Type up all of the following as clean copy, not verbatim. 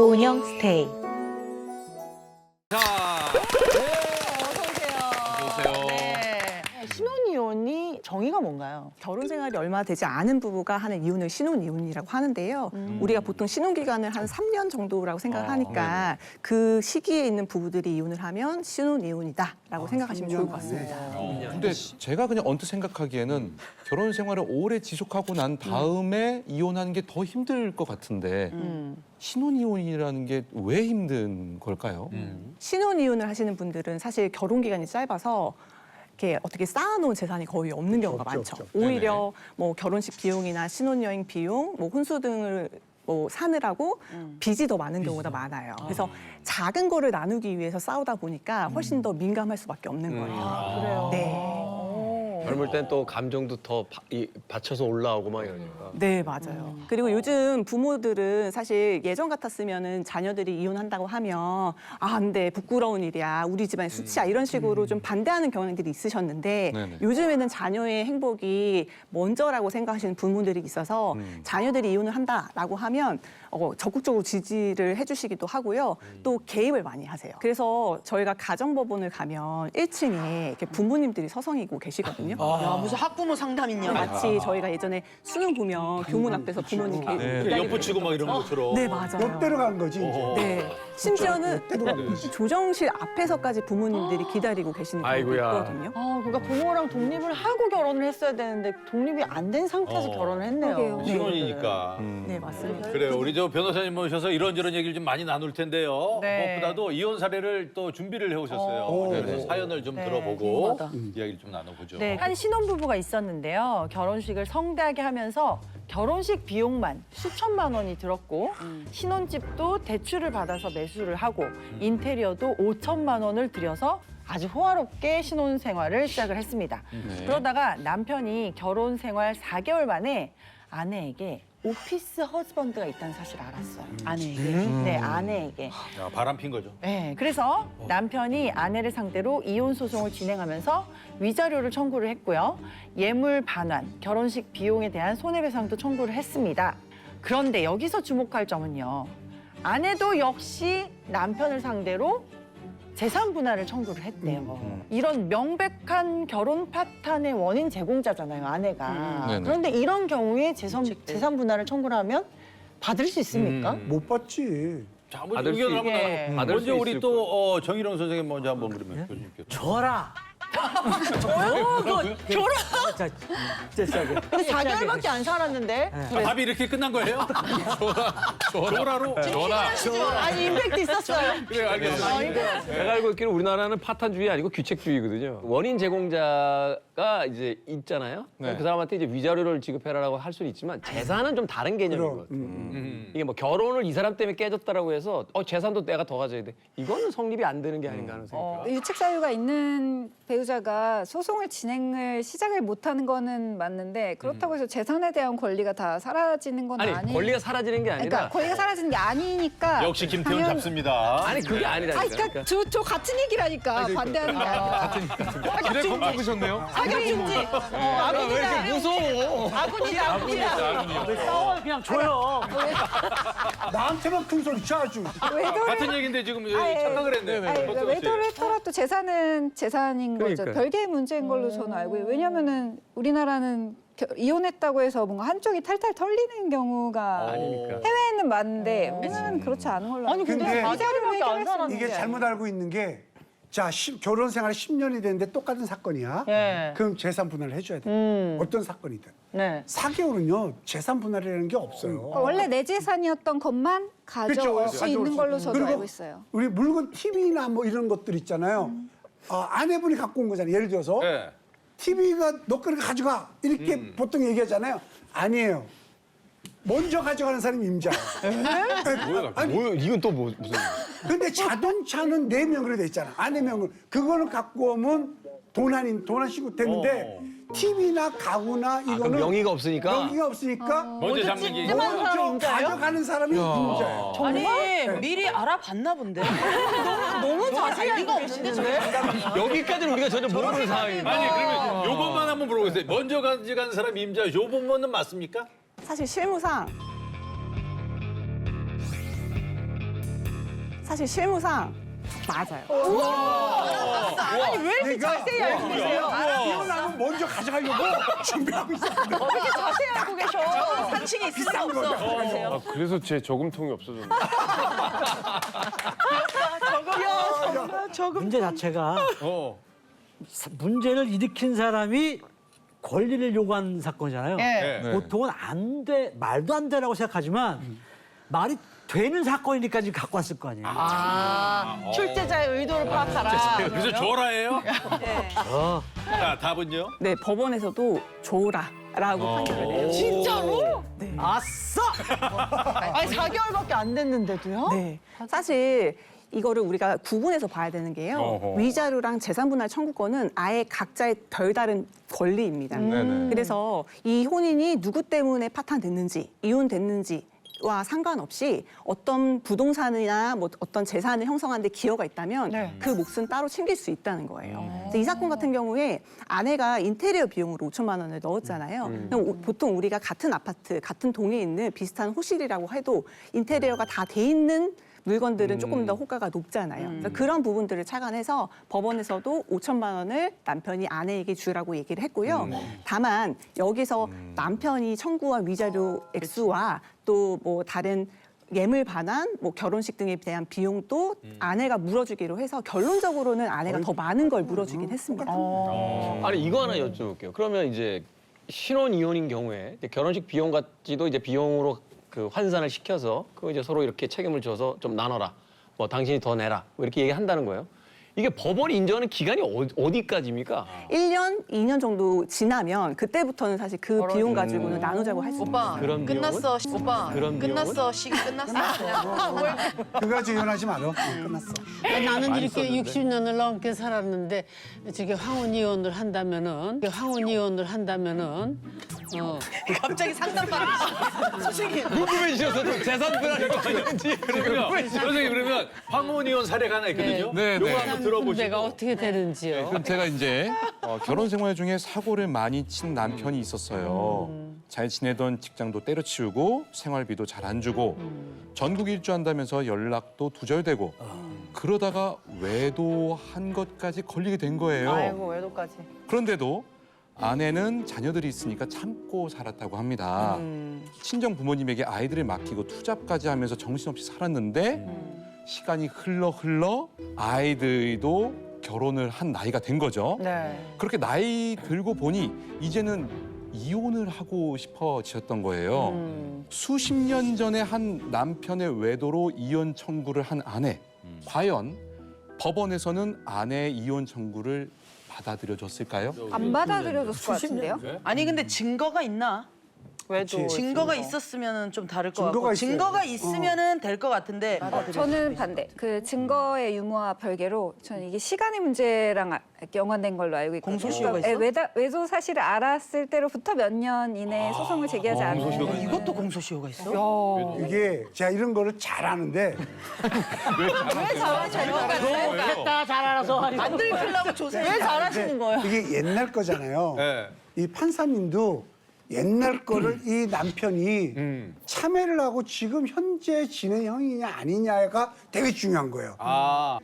고은영 스테이. 자, 어서 오세요. 네. 신혼이혼이 정의가 뭔가요? 결혼 생활이 얼마 되지 않은 부부가 하는 이혼을 신혼이혼이라고 하는데요. 우리가 보통 신혼기간을 한 3년 정도라고 생각을 하니까 그 시기에 있는 부부들이 이혼을 하면 신혼이혼이다라고 생각하시면 좋을 것 같습니다. 근데 제가 그냥 언뜻 생각하기에는 결혼 생활을 오래 지속하고 난 다음에 이혼하는 게 더 힘들 것 같은데 신혼이혼이라는 게 왜 힘든 걸까요? 신혼이혼을 하시는 분들은 사실 결혼 기간이 짧아서 이렇게 어떻게 쌓아놓은 재산이 거의 없는 경우가 많죠. 오히려 뭐 결혼식 비용이나 신혼여행 비용, 뭐 혼수 등을 뭐 사느라고 빚이 더 많은 경우가 많아요. 그래서 작은 거를 나누기 위해서 싸우다 보니까 훨씬 더 민감할 수밖에 없는 거예요. 그래요. 네. 젊을 땐 또 감정도 더 받쳐서 올라오고 막 이러니까. 네, 맞아요. 그리고 요즘 부모들은 사실 예전 같았으면은 자녀들이 이혼한다고 하면 아, 안 돼, 부끄러운 일이야, 우리 집안의 수치야 이런 식으로 좀 반대하는 경향들이 있으셨는데 네네. 요즘에는 자녀의 행복이 먼저라고 생각하시는 부모들이 있어서 자녀들이 이혼을 한다라고 하면 적극적으로 지지를 해주시기도 하고요. 또 개입을 많이 하세요. 그래서 저희가 가정법원을 가면 1층에 이렇게 부모님들이 서성이고 계시거든요. 야, 무슨 학부모 상담이냐. 마치 저희가 예전에 수능 보면 교문 앞에서 부모님 기다리고 엿붙이고 막 이런 것처럼. 네, 맞아요. 옆대로 간 거지 이제. 네. 심지어는 조정실 앞에서까지 부모님들이 기다리고 계시는 경우도 아이고야. 있거든요. 그러니까 부모랑 독립을 하고 결혼을 했어야 되는데 독립이 안 된 상태에서 결혼을 했네요. 신혼이니까. 네, 맞습니다. 그래요. 우리 저 변호사님 모셔서 이런저런 얘기를 좀 많이 나눌 텐데요. 네. 무엇보다도 이혼 사례를 또 준비를 해오셨어요. 오. 그래서 사연을 좀 네, 들어보고 궁금하다. 이야기를 좀 나눠보죠. 네, 한 신혼부부가 있었는데요. 결혼식을 성대하게 하면서 결혼식 비용만 수천만 원이 들었고 신혼집도 대출을 받아서 매수를 하고 인테리어도 5천만 원을 들여서 아주 호화롭게 신혼생활을 시작을 했습니다. 그러다가 남편이 결혼 생활 4개월 만에 아내에게 오피스 허즈번드가 있다는 사실을 알았어요. 아내에게. 네, 아내에게. 야, 바람 핀 거죠. 네, 그래서 남편이 아내를 상대로 이혼 소송을 진행하면서 위자료를 청구를 했고요. 예물 반환, 결혼식 비용에 대한 손해배상도 청구를 했습니다. 그런데 여기서 주목할 점은요. 아내도 역시 남편을 상대로 재산 분할을 청구를 했대요. 이런 명백한 결혼 파탄의 원인 제공자잖아요, 아내가. 네네. 그런데 이런 경우에 재산 분할을 청구를 하면 받을 수 있습니까? 못 봤지. 자, 한번 받을 의견을 수 한번 있- 나눠. 받을 먼저 수 우리 있을 또 정일영 선생님 먼저 한번 그러면 교수님께서. 줘라. 근데 4개월밖에 안 살았는데. 아, 답이 이렇게 끝난 거예요? 조라로? 아니, 임팩트 있었어요. 그래, 알겠습니다. 제가 알고 있기로 우리나라는 파탄주의 아니고 규책주의거든요. 원인 제공자가 이제 있잖아요. 네. 그 사람한테 이제 위자료를 지급해라라고 할 수는 있지만 재산은 좀 다른 개념인 것 같아요. 이게 뭐 결혼을 이 사람 때문에 깨졌다라고 해서 재산도 내가 더 가져야 돼. 이거는 성립이 안 되는 게 아닌가 하는 생각이 들어요. 유책 사유가 있는 배우자가 소송을 진행을 시작을 못하는 거는 맞는데 그렇다고 해서 재산에 대한 권리가 다 사라지는 건 아니, 권리가 사라지는 게 아니라 그러니까 권리가 사라지는 게 아니니까 역시 김태훈 당연- 잡습니다. 아니 그게 아니라니까. 그러니까 저 같은 얘기라니까 반대하는 게 아니라 길에 kom 잡으셨네요? 사격 중지. 아군이다. 무서워. 아군이다. 아군이다. 싸워 그냥 줘요. 나한테만 큰 소리 쳐 아주. 외도를 같은 얘기인데 지금 착각을 했네. 아니, 그러니까 외도를 했더라도 재산은 재산인 거죠. 그러니까요. 별개의 문제인 걸로 저는 알고 있어요. 왜냐면은 우리나라는 이혼했다고 해서 뭔가 한쪽이 탈탈 털리는 경우가 아니니까. 해외에는 많은데 우리나라는 그렇지 않은 걸로 알고 아니, 근데 근데 4개월밖에 안 살았는데. 이게 잘못 알고 있는 게 자, 결혼 생활 10년이 됐는데 똑같은 사건이야. 네. 그럼 재산 분할을 해줘야 돼. 어떤 사건이든. 네. 4개월은요, 재산 분할이라는 게 없어요. 원래 내 재산이었던 것만 가져올 수 있는 걸로 저도 그리고 알고 있어요. 우리 물건 TV나 뭐 이런 것들 있잖아요. 아내분이 갖고 온 거잖아요. 예를 들어서 네. TV가 너 거를 가져가 이렇게 보통 얘기하잖아요. 아니에요. 먼저 가져가는 사람이 임자예요. 아니, 뭐 이건 또 무슨? 근데 자동차는 내 명으로 돼 있잖아. 아내 명으로. 그거는 갖고 오면 도난 신고 되는데 TV나 가구나 그럼 이거는 명의가 없으니까. 명의가 없으니까 먼저 잡는 게. 먼저 가져가는 사람이 임자예요. 아니, 미리 알아봤나 본데. 너무 자세히 알고 계시는데. 여기까지는 우리가 전혀 모르는 상황이에요. 아니, 그러면 요것만 한번 물어보겠어요. 먼저 가져간 사람 임자 요 부분은 맞습니까? 사실 실무상 사실 실무상 맞아요. 아니 왜 이렇게 자세히 알고 계세요? 이혼하면 먼저 가져가려고 준비하고 있었는데. 이렇게 자세히 알고 계셔. 사칭이 있을 수 없어. 그래서 제 저금통이 없어졌네. 문제 자체가 어. 문제를 일으킨 사람이 권리를 요구한 사건이잖아요. 네. 네. 보통은 안 돼, 말도 안 되라고 생각하지만 말이 되는 사건이니까 지금 갖고 왔을 거 아니에요. 출제자의 의도를 파악하라. 그래서 조라예요? 어. 자, 답은요? 네, 법원에서도 조라라고 판결을 내요. 진짜로? 네. 아싸! 아니 4개월밖에 안 됐는데도요? 네. 사실 이거를 우리가 구분해서 봐야 되는 게요. 어허. 위자료랑 재산분할 청구권은 아예 각자의 별다른 권리입니다. 네네. 그래서 이 혼인이 누구 때문에 파탄됐는지, 이혼됐는지 와 상관없이 어떤 부동산이나 뭐 어떤 재산을 형성하는 데 기여가 있다면 네. 그 몫은 따로 챙길 수 있다는 거예요. 그래서 이 사건 같은 경우에 아내가 인테리어 비용으로 5천만 원을 넣었잖아요. 그럼 보통 우리가 같은 아파트, 같은 동에 있는 비슷한 호실이라고 해도 인테리어가 다 돼 있는 물건들은 조금 더 호가가 높잖아요. 그래서 그런 부분들을 착안해서 법원에서도 5천만 원을 남편이 아내에게 주라고 얘기를 했고요. 다만 여기서 남편이 청구한 위자료 액수와 또 뭐 다른 예물 반환, 뭐 결혼식 등에 대한 비용도 아내가 물어주기로 해서 결론적으로는 아내가 더 많은 걸 물어주긴 했습니다. 아니 이거 하나 여쭤볼게요. 그러면 이제 신혼 이혼인 경우에 이제 결혼식 비용 같지도 이제 비용으로 그 환산을 시켜서 그 이제 서로 이렇게 책임을 져서 좀 나눠라. 뭐 당신이 더 내라. 뭐 이렇게 얘기한다는 거예요. 이게 법원이 인정하는 기간이 어디까지입니까? 1년, 2년 정도 지나면 그때부터는 사실 그 비용 가지고는 나누자고 할 수 있어요. 오빠 그런 끝났어. 오빠 그런 끝났어. 시기 끝났어. 그거 이혼하지 마라. 끝났어. 나는 이렇게 60년을 넘게 살았는데 저게 황혼 이혼을 한다면은 갑자기 상담받으시 선생님. 궁금해지셔서 좀 재산 분할이 아닌지 그러면 선생님 그러면 황혼 이혼 사례가 하나 있거든요. 네, 요거 네. 한번 들어보시고. 내가 어떻게 되는지요. 그럼 제가 이제 결혼 생활 중에 사고를 많이 친 남편이 있었어요. 잘 지내던 직장도 때려치우고 생활비도 잘 안 주고 전국 일주한다면서 연락도 두절되고 그러다가 외도한 것까지 걸리게 된 거예요. 아이고 외도까지. 그런데도 아내는 자녀들이 있으니까 참고 살았다고 합니다. 친정 부모님에게 아이들을 맡기고 투잡까지 하면서 정신없이 살았는데 시간이 흘러 아이들도 결혼을 한 나이가 된 거죠. 네. 그렇게 나이 들고 보니 이제는 이혼을 하고 싶어지셨던 거예요. 수십 년 전에 한 남편의 외도로 이혼 청구를 한 아내. 과연 법원에서는 아내의 이혼 청구를 받아들여줬을까요? 안 받아들여줬을 것 같은데요? 아니 근데 증거가 있나? 외도. 증거가 있었으면은 좀 다를 것 증거가 같고 있어요. 증거가 있으면은 될 것 같은데 저는 반대. 그 증거의 유무와 별개로 저는 이게 시간의 문제랑 연관된 걸로 알고 있거든요. 공소시효가 그러니까 있어? 외도 사실을 알았을 때로부터 몇 년 이내에 소송을 제기하지 않으면 이것도 공소시효가 있어? 이게 제가 이런 거를 잘 아는데 왜 잘하시는 됐다 잘 알아서 하니까. 안 들키려고 조세. 왜 잘하시는 거예요? 이게 옛날 거잖아요. 네. 이 판사님도 옛날 거를 이 남편이 참여를 하고 지금 현재 진행형이냐 아니냐가 되게 중요한 거예요.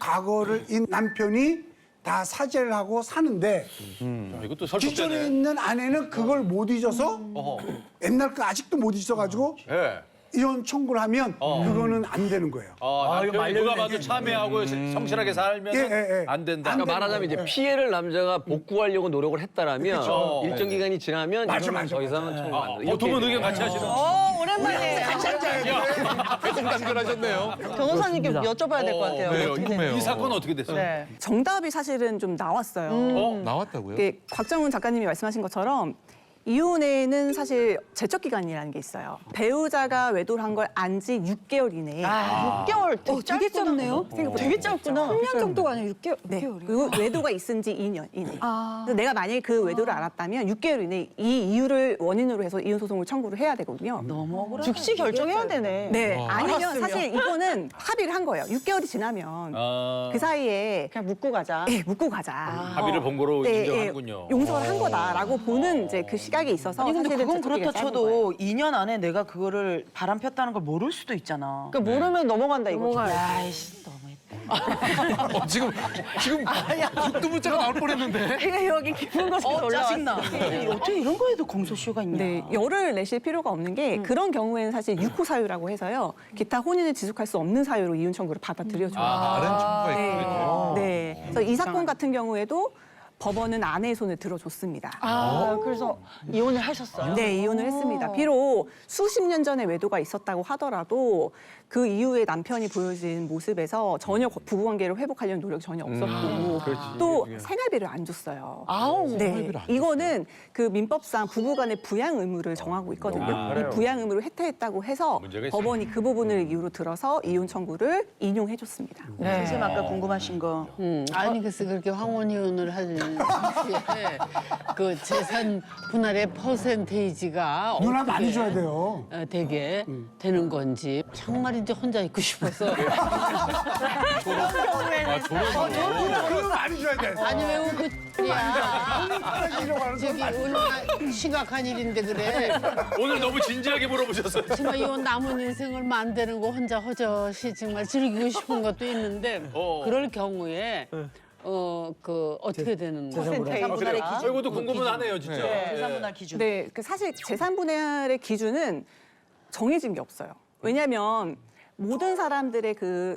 과거를 이 남편이 다 사죄를 하고 사는데 야, 이것도 기존에 설득되네. 있는 아내는 그걸 못 잊어서 어허. 옛날 거 아직도 못 잊어가지고 예. 이혼 청구를 하면 그거는 안 되는 거예요. 남편이 누가 봐도 참여하고 성실하게 살면 예. 안 된다. 안 그러니까 말하자면 이제 피해를 남자가 복구하려고 노력을 했다라면 그쵸. 일정 기간이 지나면 맞아, 이거는 맞아, 더 이상은 청구 안 된다. 두 분 의견 같이 하시는. 오랜만이에요. 단결하셨네요. 변호사님께 여쭤봐야 될 것 같아요. 네, 어떻게 궁금해요. 이 사건 어떻게 됐어요? 네. 정답이 사실은 좀 나왔어요. 나왔다고요? 이게 곽정훈 작가님이 말씀하신 것처럼 이혼에는 사실 제척 기간이라는 게 있어요. 배우자가 외도를 한 걸 안 지 6개월 이내에 6개월 되게 짧네요. 되게 짧구나. 3년 정도가 아니라 6개월. 네. 6개월이요. 그리고 외도가 있은 지 2년 이내. 아. 그래서 내가 만약에 그 외도를 알았다면 6개월 이내에 이 이유를 원인으로 해서 이혼 소송을 청구를 해야 되거든요. 너무 억울하다. 즉시 결정해야 되네. 네. 아니면 알았으면. 사실 이거는 합의를 한 거예요. 6개월이 지나면 그 사이에 그냥 묻고 가자. 예, 묻고 가자. 합의를 본 거로 네, 인정하는군요. 용서를 한 거다라고 보는 이제 그 시각이 있어서 아니 근데 사실은 그건 제척 기간이 그렇다 짧은 거예요. 쳐도 2년 안에 내가 그거를 바람 폈다는 걸 모를 수도 있잖아. 그러니까 모르면 넘어간다 이거죠. 야이씨 너무. 지금 죽도 문자가 나올 뻔했는데. 이거 여기 깊은 곳에 올라왔어. 짜증나. 어떻게 이런 거에도 공소시효가 있냐. 네, 열을 내실 필요가 없는 게 그런 경우에는 사실 유효 사유라고 해서요. 기타 혼인을 지속할 수 없는 사유로 이혼 청구를 받아들여줘요. 다른 청구가 네. 있군요. 네. 그래서 이 사건 같은 경우에도 법원은 아내의 손을 들어줬습니다. 그래서 이혼을 하셨어요. 네, 이혼을 했습니다. 비록 수십 년 전에 외도가 있었다고 하더라도 그 이후에 남편이 보여진 모습에서 전혀 부부관계를 회복하려는 노력이 전혀 없었고 또 생활비를 안 줬어요. 네, 이거는 그 민법상 부부간의 부양 의무를 정하고 있거든요. 이 부양 의무를 해태했다고 해서 문제가 있어요. 법원이 그 부분을 이유로 들어서 이혼 청구를 인용해줬습니다. 선생님 아까 궁금하신 거. 아니 그래서 그렇게 황혼 이혼을 하는 그 재산 분할의 퍼센테이지가 누나 어떻게, 많이 줘야 돼요. 되게 되는 건지 정말 이제 혼자 있고 싶어서 그럼 많이 줘야 돼. 아니 왜 웃고 야 저기 얼마나 심각한 일인데 그래 오늘 너무 진지하게 물어보셨어요. 정말 이혼 남은 인생 얼마 안 되는 거 혼자 허젓이 정말 즐기고 싶은 것도 있는데 그럴 경우에 그 어떻게 되는 거예요? 분할의 기준. 이것도 궁금은 하네요, 진짜. 재산 분할 기준. 네, 그 사실 재산 분할의 기준은 정해진 게 없어요. 왜냐하면 모든 사람들의 그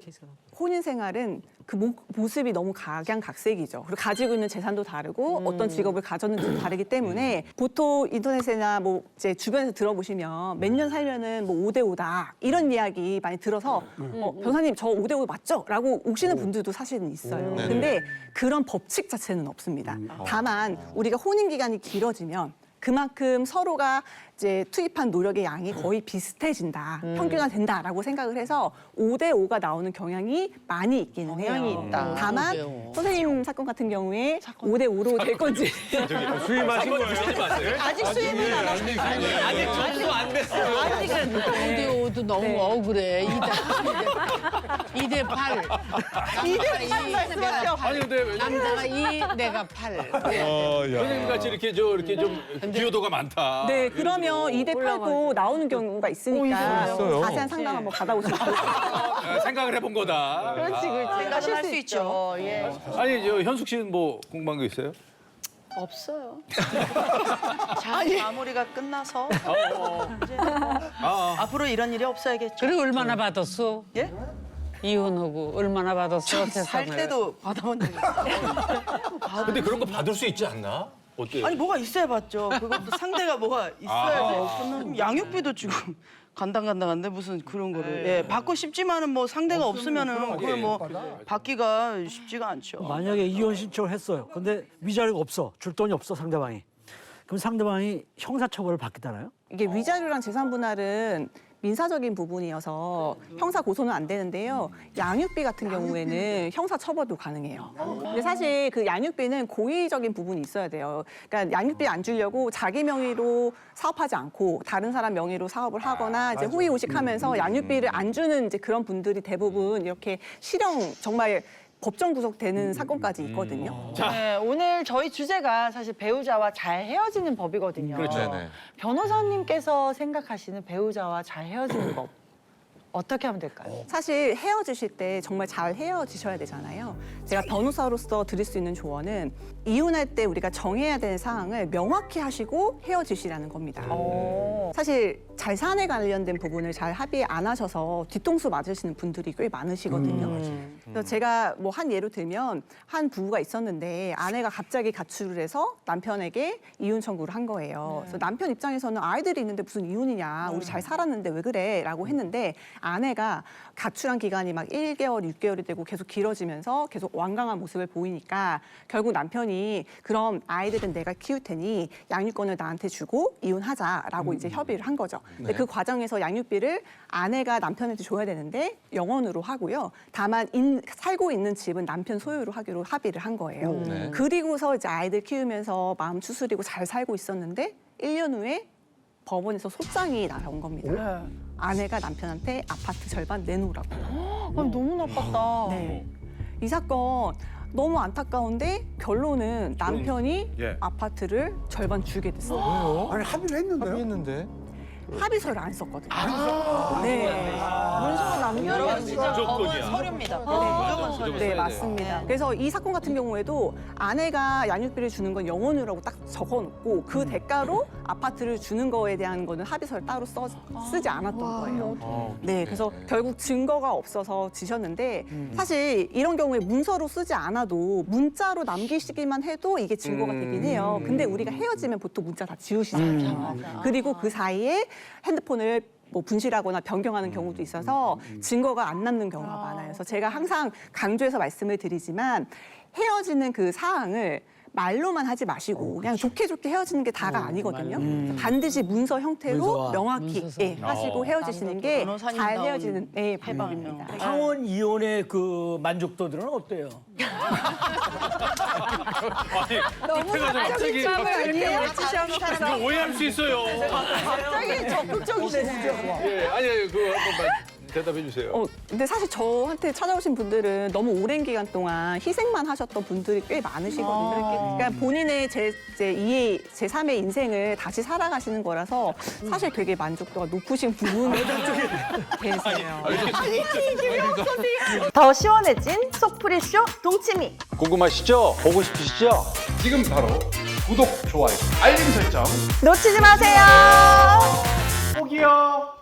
혼인 생활은 그 모습이 너무 각양각색이죠. 그리고 가지고 있는 재산도 다르고 어떤 직업을 가졌는지도 다르기 때문에 보통 인터넷이나 뭐 이제 주변에서 들어보시면 몇 년 살면은 뭐 5대5다 이런 이야기 많이 들어서 변호사님 저 5대5 맞죠? 라고 오시는 분들도 사실은 있어요. 근데 그런 법칙 자체는 없습니다. 다만 우리가 혼인 기간이 길어지면 그만큼 서로가 이제 투입한 노력의 양이 거의 비슷해진다, 평균화된다라고 생각을 해서 5대5가 나오는 경향이 많이 있기는 해요. 경향이 있다. 다만 5대5. 선생님 사건 같은 경우에 5대5로 될 건지 수임하신 거예요? 아직 수입은 안 하셨어요. 아직 접수 안 됐어요. 5대5도 너무 억울해. 2대 8. 2대 8 말씀하셔. 아니 근데 남자가 2, 내가 8. 선생님 같이 이렇게 좀 기여도가 많다. 네, 그러면 2대 8도 나오는 경우가 있으니까 있어요. 자세한 상담 한번 받아보시면 좋겠어요. 생각을 해본 거다. 그렇지. 하실 수 있죠. 예. 아니 저 현숙 씨는 뭐 궁금한 거 있어요? 없어요. 자, 마무리가 끝나서 이제는 뭐 앞으로 이런 일이 없어야겠죠. 그리고 얼마나 받았어? 예? 이혼하고 얼마나 받았어? 살 세상을. 때도 받아본 적 있어요. 근데 그런 거 받을 수 있지 않나? 어때요? 아니 뭐가 있어야 받죠. 그것도 상대가 뭐가 있어야지. 양육비도 지금 간당간당한데 무슨 그런 거를 예, 받고 싶지만은 뭐 상대가 없으면은 그걸 뭐 받기가 쉽지가 않죠. 만약에 이혼 신청을 했어요. 근데 위자료가 없어. 줄 돈이 없어, 상대방이. 그럼 상대방이 형사처벌을 받겠다나요? 이게 위자료랑 재산 분할은 민사적인 부분이어서 형사 고소는 안 되는데요. 양육비 같은 경우에는 형사 처벌도 가능해요. 근데 사실 그 양육비는 고의적인 부분이 있어야 돼요. 그러니까 양육비 안 주려고 자기 명의로 사업하지 않고 다른 사람 명의로 사업을 하거나 이제 호의호식하면서 양육비를 안 주는 이제 그런 분들이 대부분 이렇게 실형 정말 법정 구속되는 사건까지 있거든요. 네, 오늘 저희 주제가 사실 배우자와 잘 헤어지는 법이거든요. 그렇죠. 네네. 변호사님께서 생각하시는 배우자와 잘 헤어지는 법 어떻게 하면 될까요? 사실 헤어지실 때 정말 잘 헤어지셔야 되잖아요. 제가 변호사로서 드릴 수 있는 조언은 이혼할 때 우리가 정해야 되는 사항을 명확히 하시고 헤어지시라는 겁니다. 사실 잘산에 관련된 부분을 잘 합의 안 하셔서 뒤통수 맞으시는 분들이 꽤 많으시거든요. 그래서 제가 뭐 한 예로 들면 한 부부가 있었는데 아내가 갑자기 가출을 해서 남편에게 이혼 청구를 한 거예요. 그래서 남편 입장에서는 아이들이 있는데 무슨 이혼이냐, 우리 잘 살았는데 왜 그래? 라고 했는데 아내가 가출한 기간이 막 1개월, 6개월이 되고 계속 길어지면서 계속 완강한 모습을 보이니까 결국 남편이 그럼 아이들은 내가 키울 테니 양육권을 나한테 주고 이혼하자라고 이제 협의를 한 거죠. 근데 그 과정에서 양육비를 아내가 남편한테 줘야 되는데 영원으로 하고요. 다만 살고 있는 집은 남편 소유로 하기로 합의를 한 거예요. 네. 그리고서 이제 아이들 키우면서 마음 추스리고 잘 살고 있었는데 1년 후에 법원에서 소장이 나온 겁니다. 아내가 남편한테 아파트 절반 내놓으라고. 너무 나빴다. 네. 이 사건 너무 안타까운데 결론은 남편이 예. 아파트를 절반 주게 됐어요. 아니 합의를 했는데요. 합의했는데. 합의서를 안 썼거든요. 네. 문서로 남겨놓은 진짜 법은 서류입니다. 무조건 서류. 네, 맞습니다. 그래서 이 사건 같은 경우에도 아내가 양육비를 주는 건 영원으로라고 딱 적어놓고 그 대가로 아파트를 주는 거에 대한 거는 합의서를 따로 쓰지 않았던 거예요. 네, 그래서 결국 증거가 없어서 지셨는데 사실 이런 경우에 문서로 쓰지 않아도 문자로 남기시기만 해도 이게 증거가 되긴 해요. 근데 우리가 헤어지면 보통 문자 다 지우시잖아요. 그리고 그 사이에 핸드폰을 뭐 분실하거나 변경하는 경우도 있어서 증거가 안 남는 경우가 많아요. 그래서 제가 항상 강조해서 말씀을 드리지만 헤어지는 그 사항을 말로만 하지 마시고 그냥 좋게 헤어지는 게 다가 아니거든요. 반드시 문서 형태로 문서와. 명확히 하시고 헤어지시는 게 잘 헤어지는 방법입니다. 황혼 이혼의 그 만족도들은 어때요? 너무 갑자기 아니에요? 이거 오해할 수 있어요. 갑자기 적극적이시네요. 예, 아니 그거 한번 대답해 주세요. 근데 사실 저한테 찾아오신 분들은 너무 오랜 기간 동안 희생만 하셨던 분들이 꽤 많으시거든요. 그러니까 본인의 제3의 인생을 다시 살아가시는 거라서 사실 되게 만족도가 높으신 부분이 계세요. 더 시원해진 속풀이쇼 동치미. 궁금하시죠? 보고 싶으시죠? 지금 바로 구독, 좋아요, 알림 설정 놓치지 마세요. 꼭이요.